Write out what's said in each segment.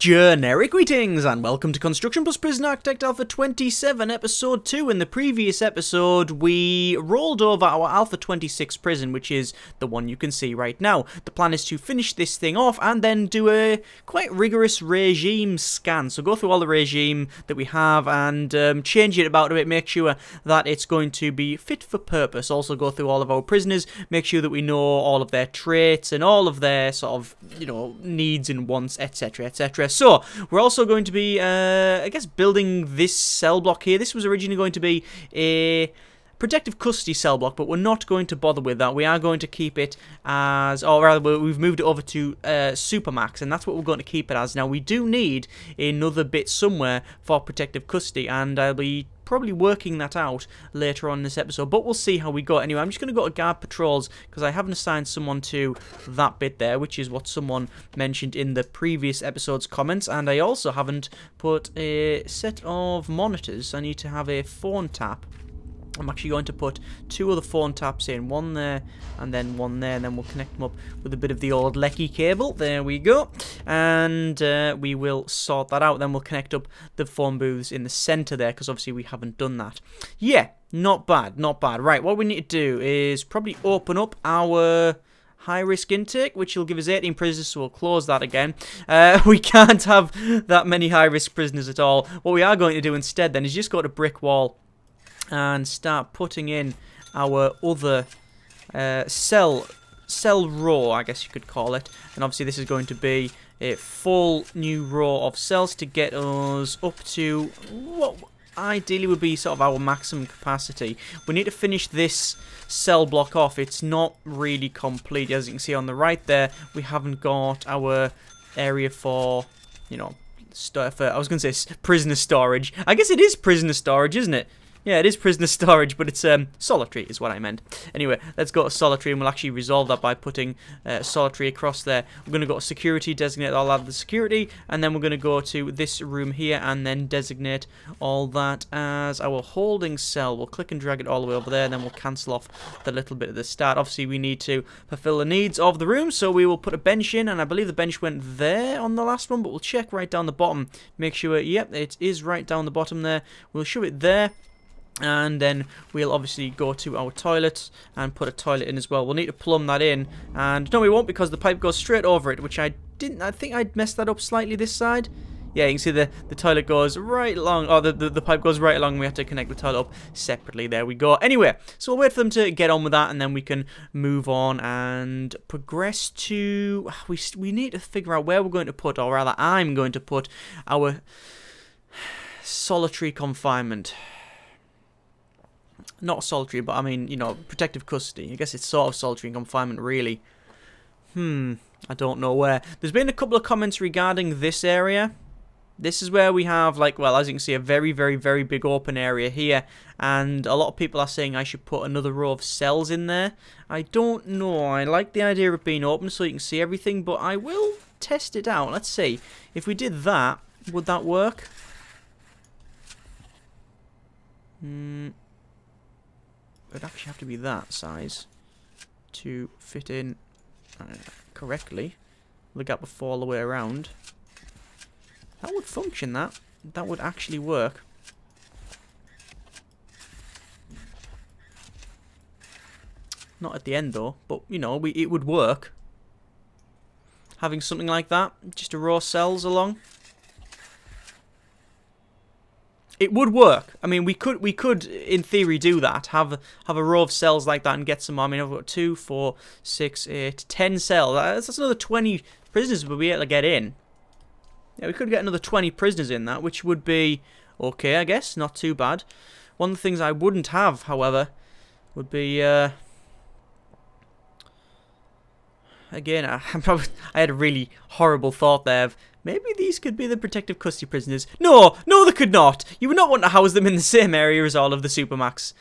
Generic greetings and welcome to Construction Plus Prison Architect Alpha 27 Episode 2. In the previous episode, we rolled over our Alpha 26 prison, which is the one you can see right now. The plan is to finish this thing off and then do a quite rigorous regime scan. So go through all the regime that we have and change it about a bit, make sure that it's going to be fit for purpose. Also go through all of our prisoners, make sure that we know all of their traits and all of their sort of, needs and wants, etc, etc. So, we're also going to be, I guess, building this cell block here. This was originally going to be a protective custody cell block, but we're not going to bother with that. We are going to keep it as, or rather, we've moved it over to Supermax, and that's what we're going to keep it as. Now, we do need another bit somewhere for protective custody, and I'll be probably working that out later on in this episode, but we'll see how we go. Anyway, I'm just going to go to guard patrols because I haven't assigned someone to that bit there, which is what someone mentioned in the previous episode's comments, and I also haven't put a set of monitors. I need to have a phone tap. I'm actually going to put two other phone taps in, one there and then one there, and then we'll connect them up with a bit of the old Lecky cable. There we go. And we will sort that out. Then we'll connect up the phone booths in the center there, because obviously we haven't done that. Yeah, not bad, not bad. Right, what we need to do is probably open up our high-risk intake, which will give us 18 prisoners, so we'll close that again. We can't have that many high-risk prisoners at all. What we are going to do instead then is just go to brick wall and start putting in our other cell row, I guess you could call it. And obviously this is going to be a full new row of cells to get us up to what ideally would be sort of our maximum capacity. We need to finish this cell block off. It's not really complete. As you can see on the right there, we haven't got our area for, I was going to say prisoner storage. I guess it is prisoner storage, isn't it? Yeah, it is prisoner storage, but it's solitary is what I meant. Anyway, let's go to solitary, and we'll actually resolve that by putting solitary across there. We're going to go to security, designate all of the security, and then we're going to go to this room here and then designate all that as our holding cell. We'll click and drag it all the way over there, and then we'll cancel off the little bit at the start. Obviously, we need to fulfill the needs of the room, so we will put a bench in, and I believe the bench went there on the last one, but we'll check right down the bottom. Make sure, yep, it is right down the bottom there. We'll shove it there. And then we'll obviously go to our toilet and put a toilet in as well. We'll need to plumb that in. And no, we won't, because the pipe goes straight over it, which I didn't. I think I'd messed that up slightly this side. Yeah, you can see the toilet goes right along, or the pipe goes right along, and we have to connect the toilet up separately. There we go. Anyway, so we'll wait for them to get on with that, and then we can move on and progress to... We need to figure out where we're going to put, or rather I'm going to put our solitary confinement. Not solitary, but I mean, protective custody. I guess it's sort of solitary and confinement, really. I don't know where. There's been a couple of comments regarding this area. This is where we have, like, well, as you can see, a very, very, very big open area here. And a lot of people are saying I should put another row of cells in there. I don't know. I like the idea of being open so you can see everything, but I will test it out. Let's see. If we did that, would that work? It would actually have to be that size to fit in correctly. The gap would fall all the way around. That would function, that. That would actually work. Not at the end, though, but, it would work. Having something like that, just a row of cells along. It would work. I mean, we could in theory do that. Have a row of cells like that and get some. I mean, I've got 2, 4, 6, 8, 10 cells. That's another 20 prisoners we'll be able to get in. Yeah, we could get another 20 prisoners in that, which would be okay, I guess. Not too bad. One of the things I wouldn't have, however, would be again, I had a really horrible thought there of maybe these could be the protective custody prisoners. No, they could not. You would not want to house them in the same area as all of the Supermax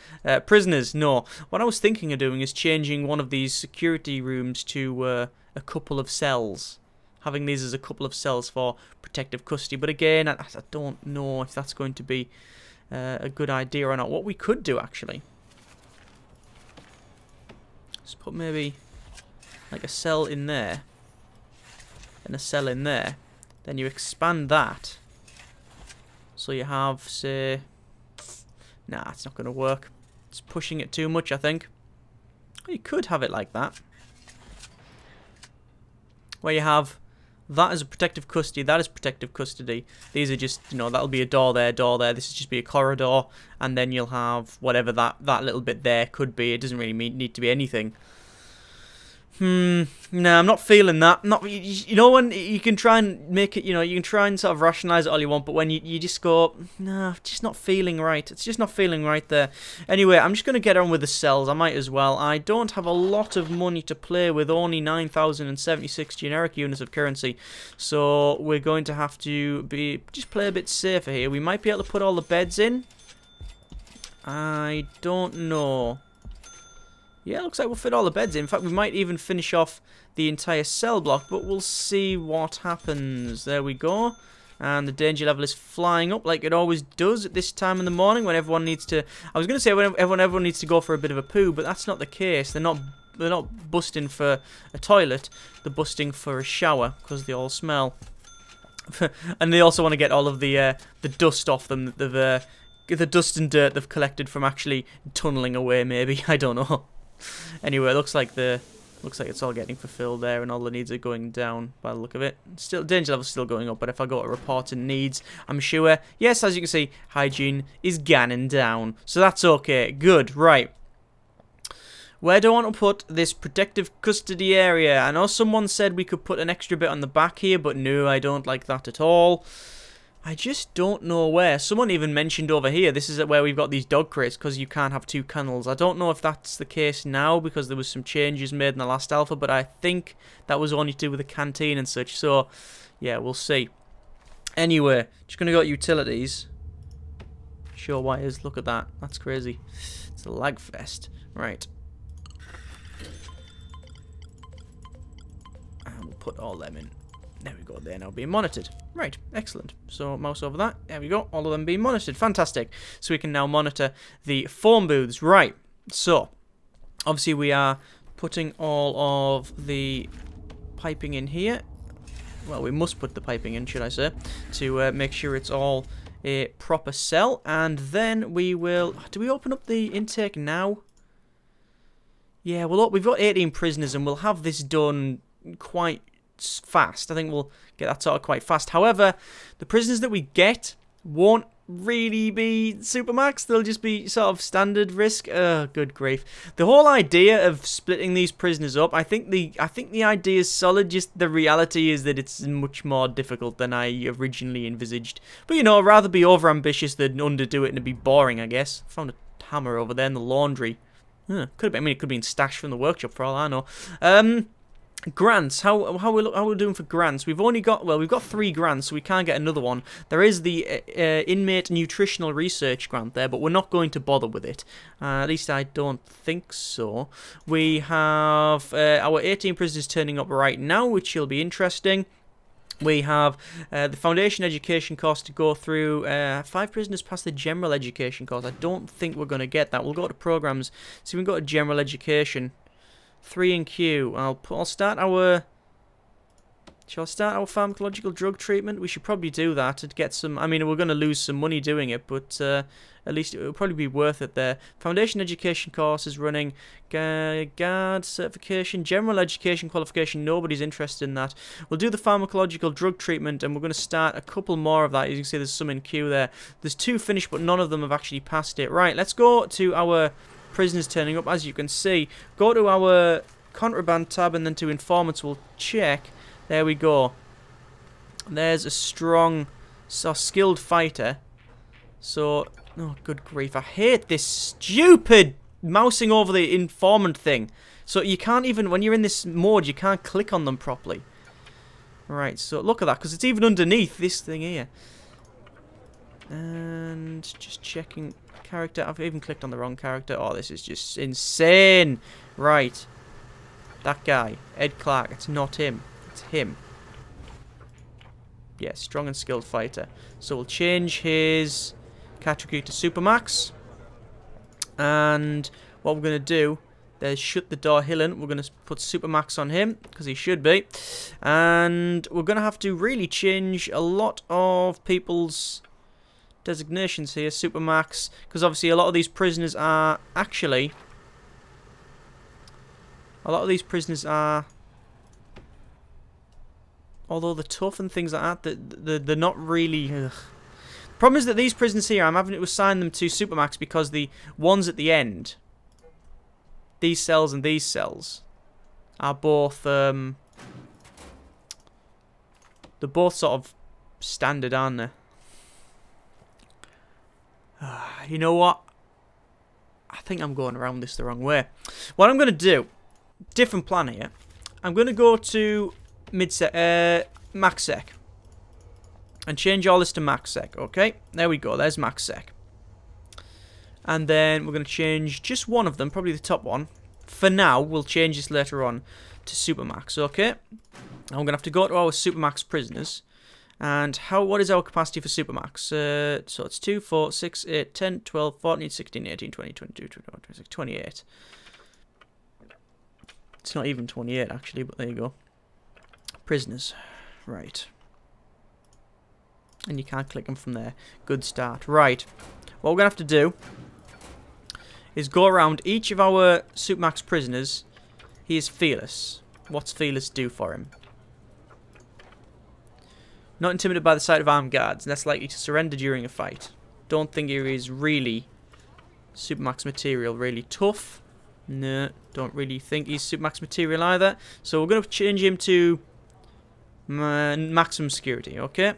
prisoners. No. What I was thinking of doing is changing one of these security rooms to a couple of cells. Having these as a couple of cells for protective custody. But again, I don't know if that's going to be a good idea or not. What we could do, actually, is put maybe like a cell in there and a cell in there. then you expand that. So you have, say... Nah, it's not going to work. It's pushing it too much, I think. You could have it like that. Where you have that as a protective custody, that is protective custody. These are just, you know, that'll be a door there, this will just be a corridor. And then you'll have whatever that little bit there could be. It doesn't really need to be anything. No, I'm not feeling that. You know, when you can try and make it, you know, you can try and sort of rationalise it all you want, but when you just go, nah, just not feeling right. It's just not feeling right there. Anyway, I'm just going to get on with the cells. I might as well. I don't have a lot of money to play with, only 9,076 generic units of currency, so we're going to have to just play a bit safer here. We might be able to put all the beds in. I don't know. Yeah, looks like we'll fit all the beds in. In fact, we might even finish off the entire cell block, but we'll see what happens. There we go. And the danger level is flying up like it always does at this time in the morning when everyone needs to... I was going to say when everyone needs to go for a bit of a poo, but that's not the case. They're not busting for a toilet. They're busting for a shower because they all smell. And they also want to get all of the dust off them. The dust and dirt they've collected from actually tunneling away, maybe. I don't know. Anyway, it looks like it's all getting fulfilled there, and all the needs are going down by the look of it. Still, danger level's still going up, but if I go to report and needs, I'm sure, yes, as you can see, hygiene is ganning down. So that's okay. Good, right. Where do I want to put this protective custody area? I know someone said we could put an extra bit on the back here, but no, I don't like that at all. I just don't know where. Someone even mentioned over here, this is where we've got these dog crates because you can't have two kennels. I don't know if that's the case now because there was some changes made in the last alpha, but I think that was only to do with the canteen and such. So, yeah, we'll see. Anyway, just going to go to utilities. Show wires, look at that. That's crazy. It's a lag fest. Right. And we'll put all them in. There we go, they're now being monitored. Right, excellent. So, mouse over that. There we go, all of them being monitored. Fantastic. So we can now monitor the phone booths. Right, so, obviously we are putting all of the piping in here. Well, we must put the piping in, should I say, to make sure it's all a proper cell. And then we will... Do we open up the intake now? Yeah, well, we've got 18 prisoners and we'll have this done quite fast. I think we'll get that sorted quite fast. However, the prisoners that we get won't really be supermax. They'll just be sort of standard risk. Good grief. The whole idea of splitting these prisoners up, I think the idea is solid. Just the reality is that it's much more difficult than I originally envisaged. But you know, I'd rather be overambitious than underdo it and it'd be boring, I guess. I found a hammer over there in the laundry. Could have been, I mean, it could have been stashed from the workshop for all I know. Grants, how we doing for grants? We've only got, well, we've got 3 grants, so we can't get another one. There is the inmate nutritional research grant there, but we're not going to bother with it. At least I don't think so. We have our 18 prisoners turning up right now, which will be interesting. We have the foundation education course to go through. 5 prisoners pass the general education course. I don't think we're going to get that. We'll go to programs, so we can go to general education. 3 in queue. I'll start our... Shall I start our pharmacological drug treatment? We should probably do that to get some... I mean, we're going to lose some money doing it, but at least it will probably be worth it there. Foundation education course is running. Guard certification. General education qualification. Nobody's interested in that. We'll do the pharmacological drug treatment, and we're going to start a couple more of that. As you can see, there's some in queue there. There's 2 finished, but none of them have actually passed it. Right, let's go to our... prisoners turning up. As you can see, go to our contraband tab and then to informants. We'll check. There we go. There's a strong, skilled fighter. So, oh good grief, I hate this stupid mousing over the informant thing. So you can't even, when you're in this mode, you can't click on them properly. Right, so look at that, because it's even underneath this thing here. And just checking character. I've even clicked on the wrong character. Oh, this is just insane. Right. That guy. Ed Clark. It's not him. It's him. Yeah, strong and skilled fighter. So we'll change his category to Supermax. And what we're going to do There's Shut the Door Hillen. We're going to put Supermax on him, because he should be. And we're going to have to really change a lot of people's designations here. Supermax, because obviously a lot of these prisoners are actually... A lot of these prisoners are... Although they're tough and things like that, they're not really... Ugh. The problem is that these prisoners here, I'm having to assign them to Supermax because the ones at the end... These cells and these cells are both, they're both sort of standard, aren't they? You know what? I think I'm going around this the wrong way. What I'm going to do, different plan here. I'm going to go to max sec and change all this to max sec, okay? There we go, there's max sec. And then we're going to change just one of them, probably the top one. For now, we'll change this later on to Supermax, okay? And we're going to have to go to our Supermax prisoners. And what is our capacity for Supermax? So it's 2, 4, 6, 8, 10, 12, 14, 16, 18, 20, 22, 21, 26, 28. It's not even 28, actually, but there you go. Prisoners. Right. And you can't click them from there. Good start. Right. What we're going to have to do is go around each of our Supermax prisoners. He is fearless. What's fearless do for him? Not intimidated by the sight of armed guards. Less likely to surrender during a fight. Don't think he is really Supermax material. Really tough. No, don't really think he's Supermax material either. So we're going to change him to maximum security, okay?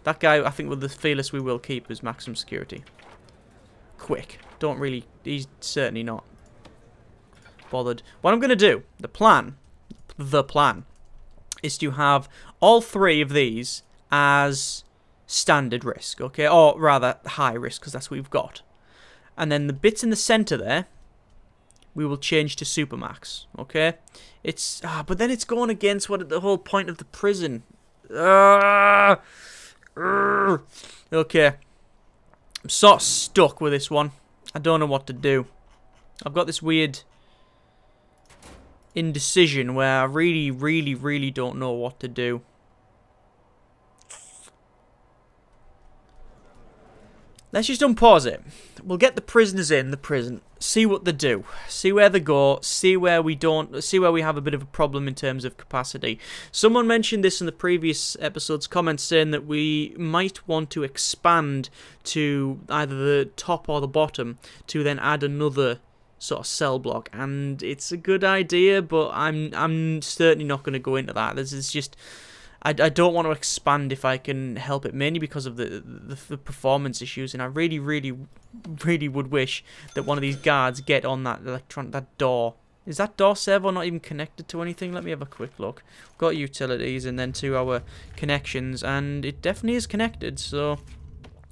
That guy, I think, with the fearless we will keep as maximum security. Quick. Don't really... He's certainly not bothered. What I'm going to do, the plan, is to have all three of these as standard risk, okay? Or rather, high risk, because that's what we've got. And then the bits in the centre there, we will change to Supermax, okay? It's... but then it's going against what the whole point of the prison... Okay. I'm sort of stuck with this one. I don't know what to do. I've got this weird indecision where I really don't know what to do. Let's just unpause it. We'll get the prisoners in the prison, see what they do, see where they go, see where we have a bit of a problem in terms of capacity. Someone mentioned this in the previous episode's comments, saying that we might want to expand to either the top or the bottom to then add another sort of cell block, and it's a good idea, but I'm certainly not going to go into that. This is just... I don't want to expand if I can help it, mainly because of the performance issues, and I really would wish that one of these guards get on that door. Is that door servo not even connected to anything? Let me have a quick look. We've got utilities and then to our connections, and it definitely is connected, so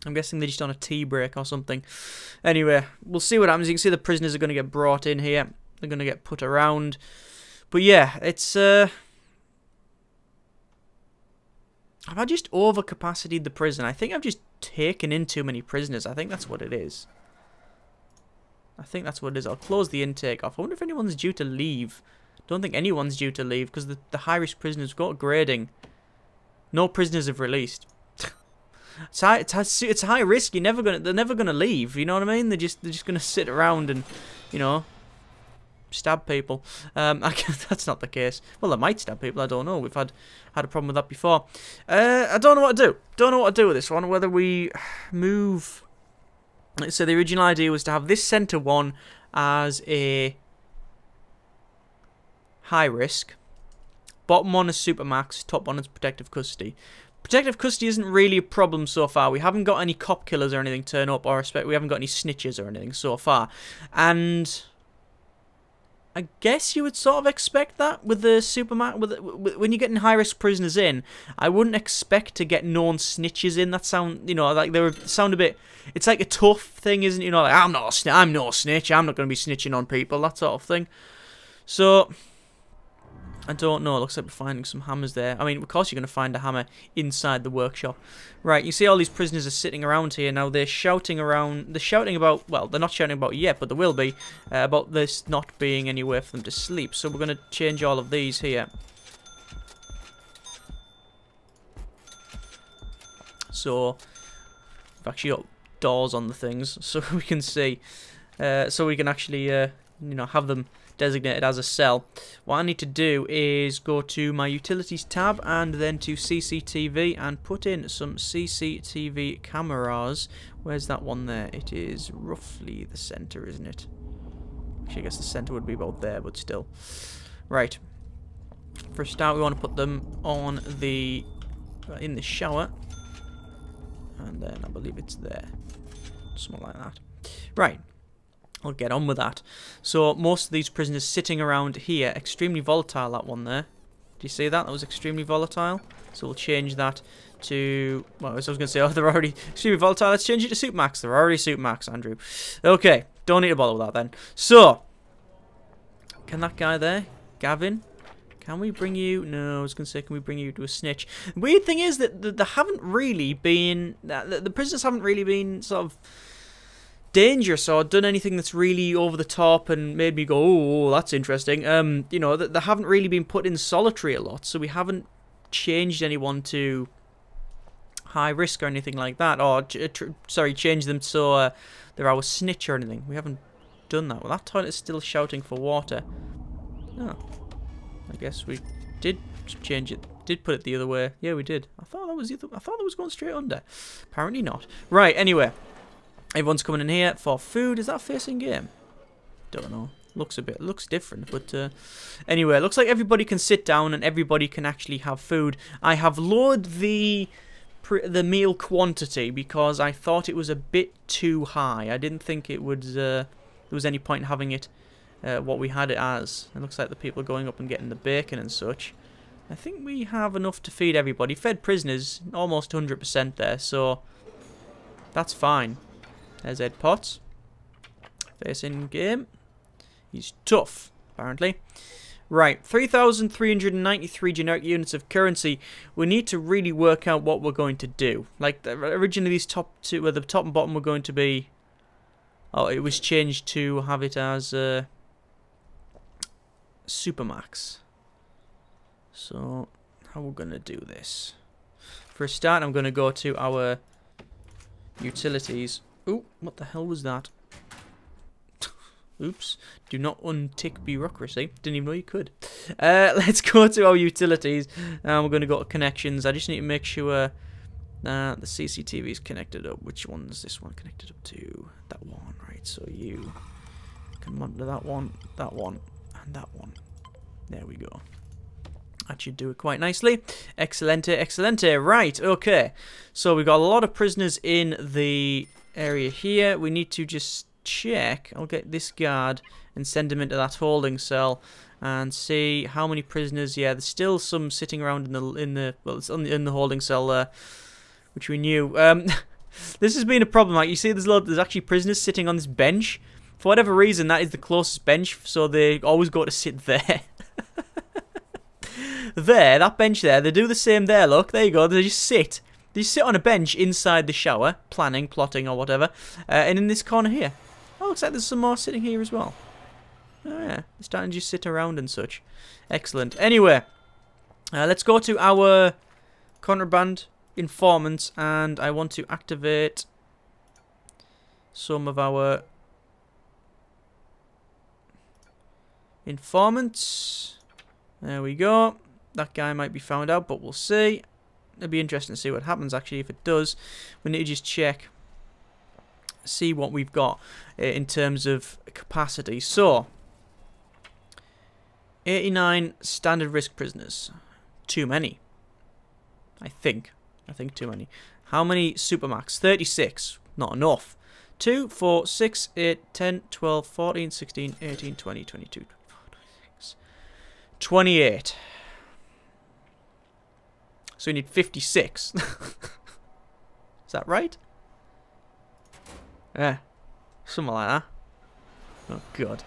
I'm guessing they're just on a tea break or something. Anyway, we'll see what happens. You can see the prisoners are going to get brought in here. They're going to get put around. But yeah, it's... Have I just over-capacitated the prison? I think I've just taken in too many prisoners. I think that's what it is. I think that's what it is. I'll close the intake off. I wonder if anyone's due to leave. Don't think anyone's due to leave because the high-risk prisoners have got grading. No prisoners have released. It's high risk. They're never gonna leave. You know what I mean? They're just gonna sit around and, you know, stab people. That's not the case. Well, they might stab people. I don't know. We've had a problem with that before. I don't know what to do. Don't know what to do with this one. Whether we move. So the original idea was to have this center one as a high risk, bottom one is Supermax, top one is protective custody. Protective custody isn't really a problem so far. We haven't got any cop killers or anything turn up, or we haven't got any snitches or anything so far. And I guess you would sort of expect that with the Supermax. When you're getting high-risk prisoners in, I wouldn't expect to get known snitches in. That sound, you know, like sound a bit. It's like a tough thing, isn't it? You know, like I'm no snitch. I'm not going to be snitching on people. That sort of thing. So I don't know. It looks like we're finding some hammers there. I mean, of course you're going to find a hammer inside the workshop. Right, you see all these prisoners are sitting around here. Now, they're shouting around... They're shouting about... Well, they're not shouting about it yet, but they will be. About this not being anywhere for them to sleep. So we're going to change all of these here. So, we've actually got doors on the things, so we can see. So we can actually, you know, have them designated as a cell. What I need to do is go to my utilities tab and then to CCTV and put in some CCTV cameras. Where's that one there? It is roughly the center, isn't it? Actually, I guess the center would be about there, but still. Right. For a start, we want to put them on the in the shower, and then I believe it's there, something like that. Right. I'll get on with that. So, most of these prisoners sitting around here, extremely volatile, that one there. Do you see that? That was extremely volatile. So, we'll change that to... Well, I was going to say, oh, they're already extremely volatile. Let's change it to Super Max. They're already Super Max, Andrew. Okay, don't need to bother with that then. So, can that guy there, Gavin, can we bring you... No, I was going to say, can we bring you to a snitch? The weird thing is that they haven't really been... The prisoners haven't really been sort of... dangerous or done anything that's really over the top and made me go, oh, that's interesting. You know, they haven't really been put in solitary a lot, so we haven't changed anyone to high risk or anything like that, or sorry, changed them so they're our snitch or anything. We haven't done that. Well, that toilet is still shouting for water. Oh, I guess we did change it. Did put it the other way. Yeah, we did. I thought that was going straight under. Apparently not. Right. Anyway. Everyone's coming in here for food. Is that facing game? Don't know. Looks different, but anyway, it looks like everybody can sit down and everybody can actually have food. I have lowered the meal quantity because I thought it was a bit too high. I didn't think it would there was any point in having it what we had it as. It looks like the people are going up and getting the bacon and such. I think we have enough to feed everybody. Fed prisoners, almost 100% there, so that's fine. There's Ed Potts. Facing game. He's tough, apparently. Right, 3,393 generic units of currency. We need to really work out what we're going to do. Like, originally these top two, well, the top and bottom were going to be... Oh, it was changed to have it as Supermax. So, how we're going to do this? For a start, I'm going to go to our utilities. Ooh, what the hell was that? Oops. Do not untick bureaucracy. Didn't even know you could. Let's go to our utilities. We're going to go to connections. I just need to make sure the CCTV is connected up. Which one is this one connected up to? That one, right. So you can monitor that one, and that one. There we go. That should do it quite nicely. Excelente, excelente. Right, okay. So we've got a lot of prisoners in the area here. We need to just check. I'll get this guard and send him into that holding cell and see how many prisoners. Yeah, there's still some sitting around in the holding cell there, which we knew. This has been a problem. Like you see, there's actually prisoners sitting on this bench. For whatever reason, that is the closest bench, so they always go to sit there. There, that bench there, they do the same there, look, there you go, they just sit. They just sit on a bench inside the shower, planning, plotting, or whatever, and in this corner here. Oh, looks like there's some more sitting here as well. Oh yeah, they're starting to just sit around and such. Excellent. Anyway, let's go to our contraband informants, and I want to activate some of our informants. There we go. That guy might be found out, but we'll see. It'll be interesting to see what happens, actually, if it does. We need to just check, see what we've got in terms of capacity. So, 89 standard risk prisoners. Too many. I think too many. How many Supermax? 36. Not enough. 2, 4, 6, 8, 10, 12, 14, 16, 18, 20, 22, 28. So we need 56. Is that right? Yeah. Something like that. Oh, God.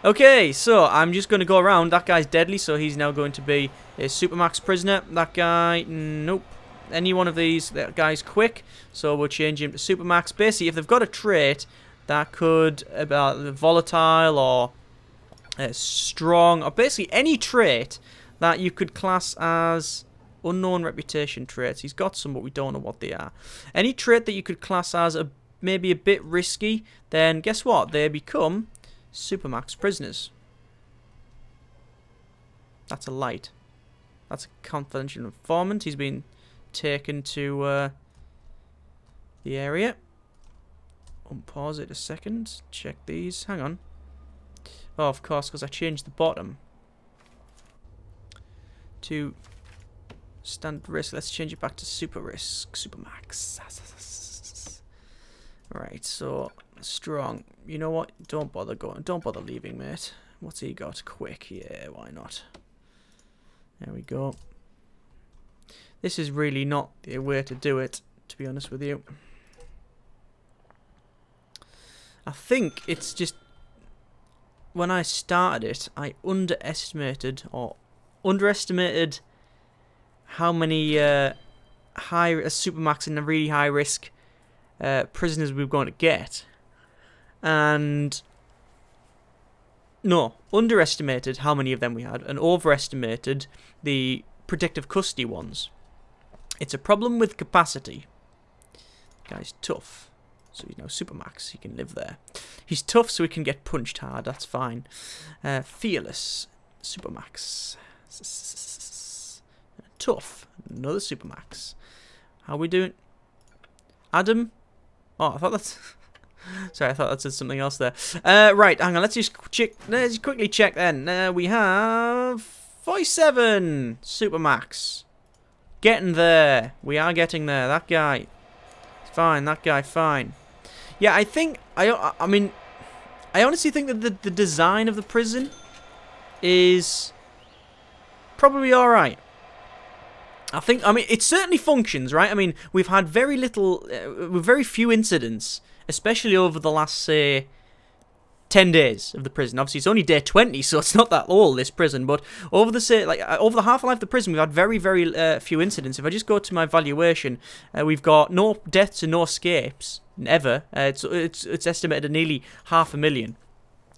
Okay, so I'm just going to go around. That guy's deadly, so he's now going to be a Supermax prisoner. That guy, nope. Any one of these, that guy's quick, so we'll change him to Supermax. Basically, if they've got a trait that could, about volatile or strong, or basically any trait that you could class as unknown reputation traits. He's got some, but we don't know what they are. Any trait that you could class as maybe a bit risky, then guess what? They become Supermax prisoners. That's a light. That's a confidential informant. He's been taken to the area. Unpause it a second. Check these. Hang on. Oh, of course, because I changed the bottom to standard risk. Let's change it back to super risk. Supermax. Right, so strong. You know what? Don't bother going. Don't bother leaving, mate. What's he got? Quick. Yeah, why not? There we go. This is really not the way to do it, to be honest with you. I think it's just when I started it, I underestimated how many Supermax and really high risk prisoners we were going to get, and no, underestimated how many of them we had, and overestimated the protective custody ones. It's a problem with capacity. The guy's tough, so he's no Supermax. He can live there. He's tough, so he can get punched hard. That's fine. Fearless, Supermax. Tough, another Supermax. How we doing? Adam? Oh, I thought that's... Sorry, I thought that said something else there. Right, hang on. Let's just check. Let's quickly check then. We have 47 Supermax. Getting there. We are getting there. That guy, fine. That guy, fine. Yeah, I think I mean, I honestly think that the design of the prison is probably all right. I mean, it certainly functions, right? I mean, we've had very few incidents, especially over the last, say, 10 days of the prison. Obviously, it's only day 20, so it's not that old, this prison. But over the half-life of the prison, we've had very few incidents. If I just go to my valuation, we've got no deaths and no escapes, ever. It's estimated at nearly 500,000.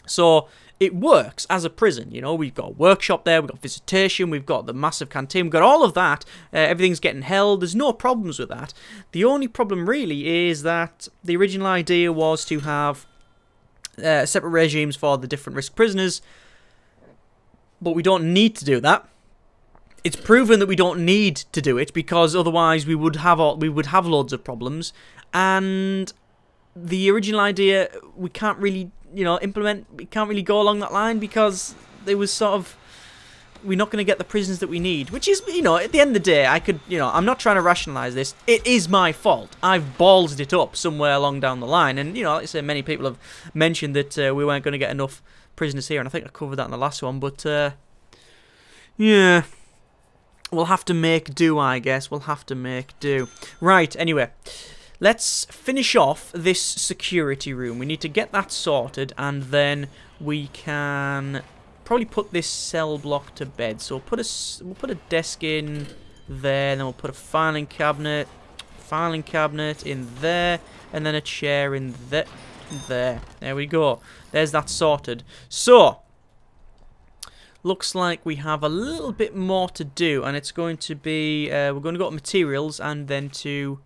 So it works as a prison, you know. We've got a workshop there, we've got visitation, we've got the massive canteen, we've got all of that. Everything's getting held. There's no problems with that. The only problem really is that the original idea was to have separate regimes for the different risk prisoners, but we don't need to do that. It's proven that we don't need to do it because otherwise we would have loads of problems. And the original idea we can't really, you know, implement. We can't really go along that line because there was sort of, we're not going to get the prisons that we need, which is, you know, at the end of the day, I could, you know, I'm not trying to rationalise this. It is my fault. I've ballsed it up somewhere along down the line, and, you know, like I say, many people have mentioned that we weren't going to get enough prisoners here, and I think I covered that in the last one, but, yeah, we'll have to make do, I guess. We'll have to make do. Right, anyway, let's finish off this security room. We need to get that sorted, and then we can probably put this cell block to bed. So we'll put a desk in there, and then we'll put a filing cabinet in there, and then a chair in there. There we go. There's that sorted. So looks like we have a little bit more to do, and it's going to be we're going to go to materials and then to,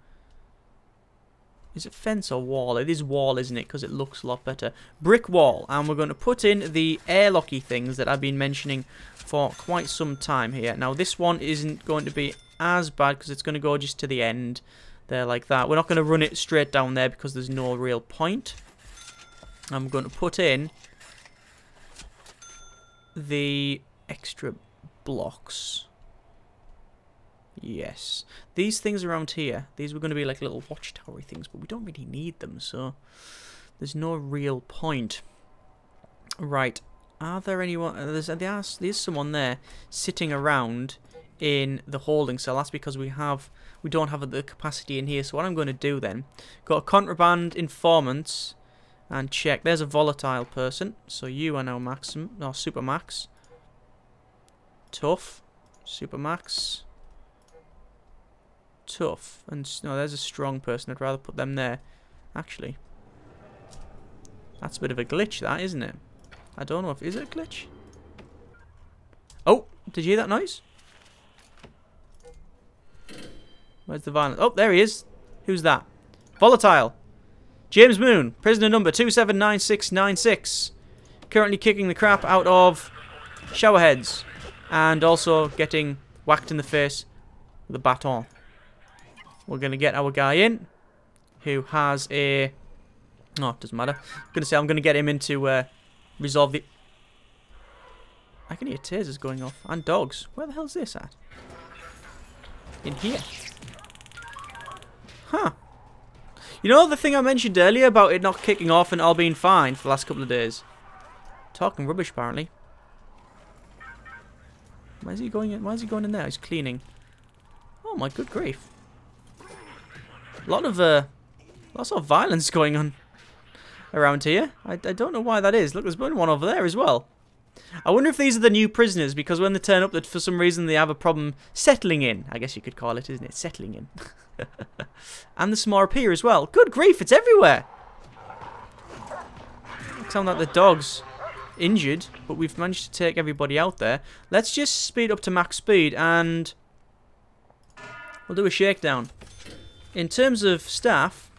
is it fence or wall? It is wall, isn't it? Because it looks a lot better. Brick wall. And we're going to put in the airlocky things that I've been mentioning for quite some time here. Now, this one isn't going to be as bad because it's going to go just to the end there like that. We're not going to run it straight down there because there's no real point. I'm going to put in the extra blocks. Yes. These things around here, these were going to be like little watchtowery things, but we don't really need them, so there's no real point. Right. Are there anyone... There's someone there sitting around in the holding cell. That's because we don't have the capacity in here. So what I'm going to do then, got a contraband informants and check. There's a volatile person. So you are now maximum, or super max. Tough. Super max. Tough. And no, there's a strong person. I'd rather put them there. Actually. That's a bit of a glitch, that, isn't it? I don't know if... Is it a glitch? Oh! Did you hear that noise? Where's the violence? Oh, there he is. Who's that? Volatile. James Moon. Prisoner number 279696. Currently kicking the crap out of showerheads. And also getting whacked in the face with a baton. We're going to get our guy in. Who has a... Oh, it doesn't matter. I'm going to get him in to resolve the... I can hear tasers going off. And dogs. Where the hell's this at? In here. Huh. You know the thing I mentioned earlier about it not kicking off and all being fine for the last couple of days? Talking rubbish, apparently. Why is he going in? Why is he going in there? He's cleaning. Oh my good grief. Lots of violence going on around here. I don't know why that is. Look, there's one over there as well. I wonder if these are the new prisoners, because when they turn up, that for some reason they have a problem settling in. I guess you could call it, isn't it? Settling in. And there's some more up here as well. Good grief, it's everywhere. Sound like the dog's injured, but we've managed to take everybody out there. Let's just speed up to max speed and we'll do a shakedown. In terms of staff,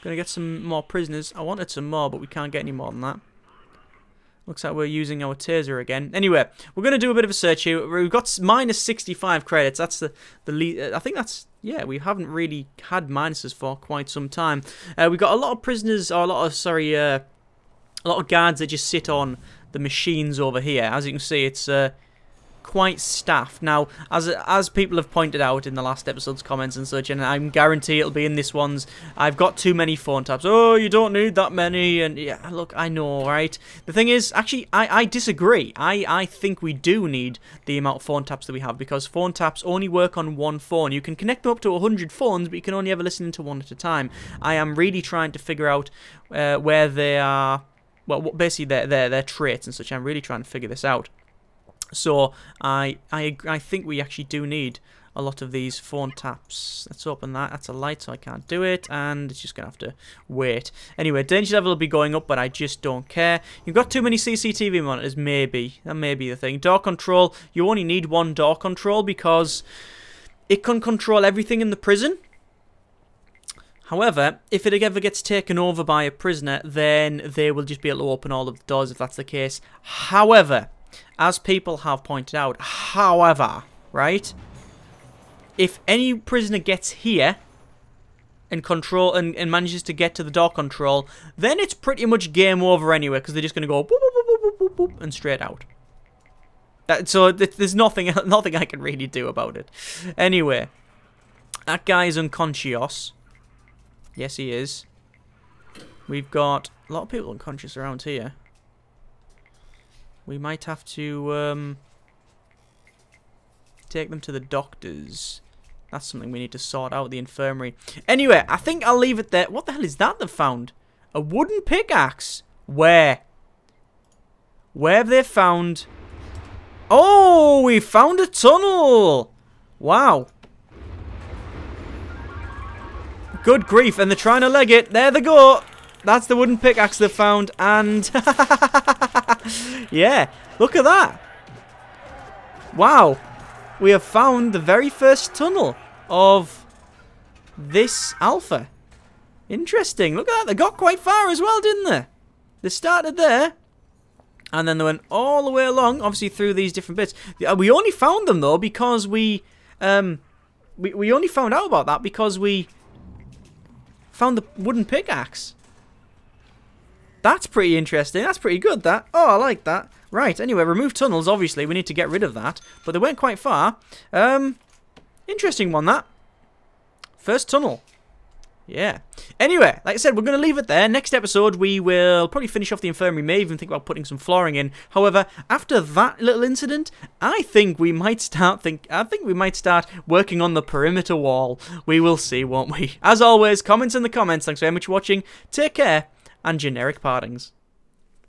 gonna get some more prisoners. I wanted some more, but we can't get any more than that. Looks like we're using our taser again. Anyway, we're gonna do a bit of a search here. We've got minus 65 credits. That's the lead. I think that's, yeah. We haven't really had minuses for quite some time. We've got a lot of prisoners, or a lot of guards that just sit on the machines over here. As you can see, it's quite staffed. Now, as people have pointed out in the last episode's comments and such, and I guarantee it'll be in this one's, I've got too many phone taps. Oh, you don't need that many. And yeah, look, I know, right? The thing is, actually, I disagree. I think we do need the amount of phone taps that we have, because phone taps only work on one phone. You can connect them up to 100 phones, but you can only ever listen to one at a time. I am really trying to figure out where they are, well, basically their traits and such. I'm really trying to figure this out. So I think we actually do need a lot of these phone taps. Let's open that. That's a light, so I can't do it, and it's just gonna have to wait. Anyway, danger level will be going up, but I just don't care. You've got too many CCTV monitors, maybe. That may be the thing. Door control. You only need one door control because it can control everything in the prison. However, if it ever gets taken over by a prisoner, then they will just be able to open all of the doors if that's the case. However, as people have pointed out, right? If any prisoner gets here and manages to get to the door control, then it's pretty much game over anyway, because they're just going to go boop, boop, boop, boop, boop, boop, and straight out. So there's nothing I can really do about it. Anyway, that guy is unconscious. Yes, he is. We've got a lot of people unconscious around here. We might have to take them to the doctors. That's something we need to sort out, the infirmary. Anyway, I think I'll leave it there. What the hell is that they've found? A wooden pickaxe? Where? Where have they found? Oh, we found a tunnel! Wow. Good grief, and they're trying to leg it. There they go. That's the wooden pickaxe they found, and yeah, look at that. Wow, we have found the very first tunnel of this alpha. Interesting. Look at that. They got quite far as well, didn't they? They started there, and then they went all the way along, obviously through these different bits. We only found them though because we only found out about that because we found the wooden pickaxe. That's pretty interesting. That's pretty good, that. Oh, I like that. Right, anyway, remove tunnels, obviously. We need to get rid of that. But they went quite far. Interesting one, that. First tunnel. Yeah. Anyway, like I said, we're going to leave it there. Next episode, we will probably finish off the infirmary. May even think about putting some flooring in. However, after that little incident, I think we might start working on the perimeter wall. We will see, won't we? As always, comments in the comments. Thanks very much for watching. Take care, and generic partings.